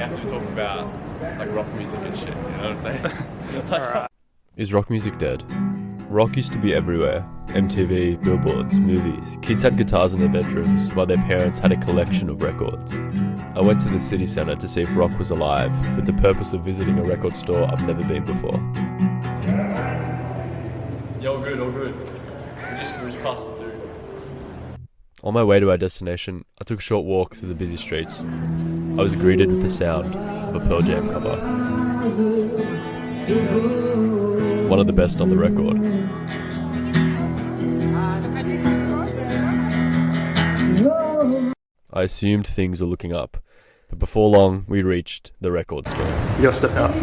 actually talk about like rock music and shit, you know what I'm saying? Alright. Is rock music dead? Rock used to be everywhere. MTV, billboards, movies. Kids had guitars in their bedrooms while their parents had a collection of records. I went to the city centre to see if rock was alive, with the purpose of visiting a record store I've never been before. Yeah, all good, all good. We just cruise past the dude. On my way to our destination, I took a short walk through the busy streets. I was greeted with the sound of a Pearl Jam cover. One of the best on the record. I assumed things were looking up, but before long we reached the record store. You gotta step out.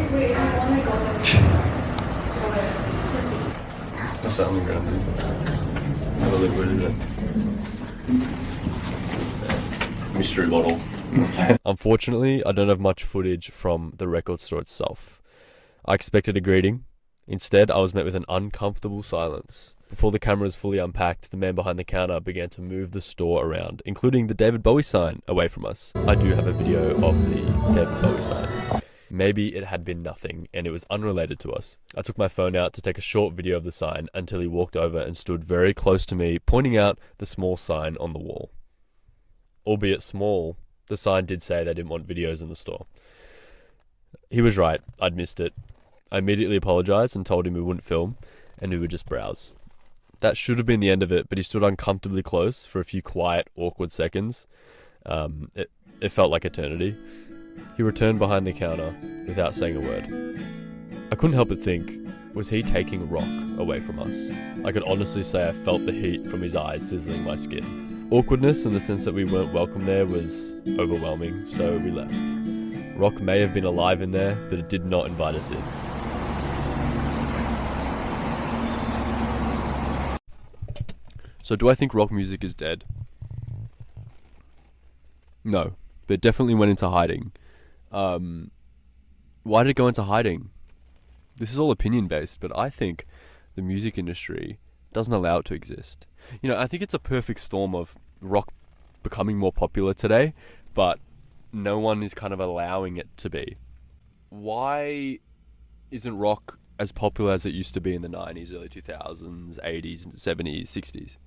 That's the underground thing. Have a look, what is it? Mystery bottle. Unfortunately, I don't have much footage from the record store itself. I expected a greeting. Instead, I was met with an uncomfortable silence. Before the cameras fully unpacked, the man behind the counter began to move the store around, including the David Bowie sign, away from us. I do have a video of the David Bowie sign. Maybe it had been nothing, and it was unrelated to us. I took my phone out to take a short video of the sign until he walked over and stood very close to me, pointing out the small sign on the wall. Albeit small, the sign did say they didn't want videos in the store. He was right, I'd missed it. I immediately apologised and told him we wouldn't film, and we would just browse. That should have been the end of it, but he stood uncomfortably close for a few quiet, awkward seconds. It felt like eternity. He returned behind the counter without saying a word. I couldn't help but think, was he taking rock away from us? I could honestly say I felt the heat from his eyes sizzling my skin. Awkwardness in the sense that we weren't welcome there was overwhelming, so we left. Rock may have been alive in there, but it did not invite us in. So do I think rock music is dead? No, but it definitely went into hiding. Why did it go into hiding? This is all opinion based, but I think the music industry doesn't allow it to exist. You know, I think it's a perfect storm of rock becoming more popular today, but no one is kind of allowing it to be. Why isn't rock as popular as it used to be in the 90s, early 2000s, 80s, 70s, 60s?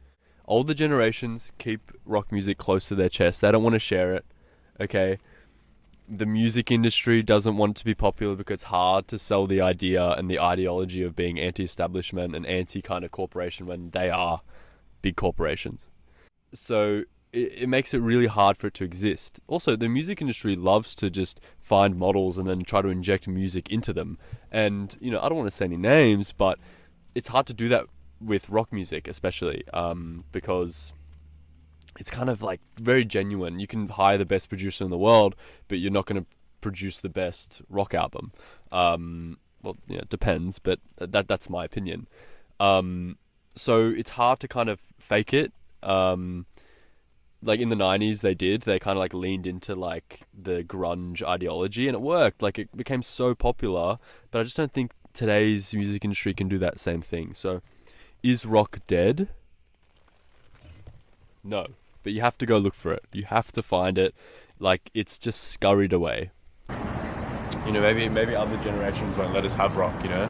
Older generations keep rock music close to their chest. They don't want to share it, okay? The music industry doesn't want it to be popular because it's hard to sell the idea and the ideology of being anti-establishment and anti-kind of corporation when they are big corporations. So it makes it really hard for it to exist. Also, the music industry loves to just find models and then try to inject music into them. And, you know, I don't want to say any names, but it's hard to do that with rock music especially, because it's kind of like very genuine. You can hire the best producer in the world, but you're not going to produce the best rock album. Well, yeah, it depends, but that's my opinion. So it's hard to kind of fake it. Like in the 90s they kind of like leaned into like the grunge ideology and it worked. Like it became so popular, but I just don't think today's music industry can do that same thing. So is rock dead? No, but you have to go look for it. You have to find it. Like it's just scurried away. You know, maybe other generations won't let us have rock, you know?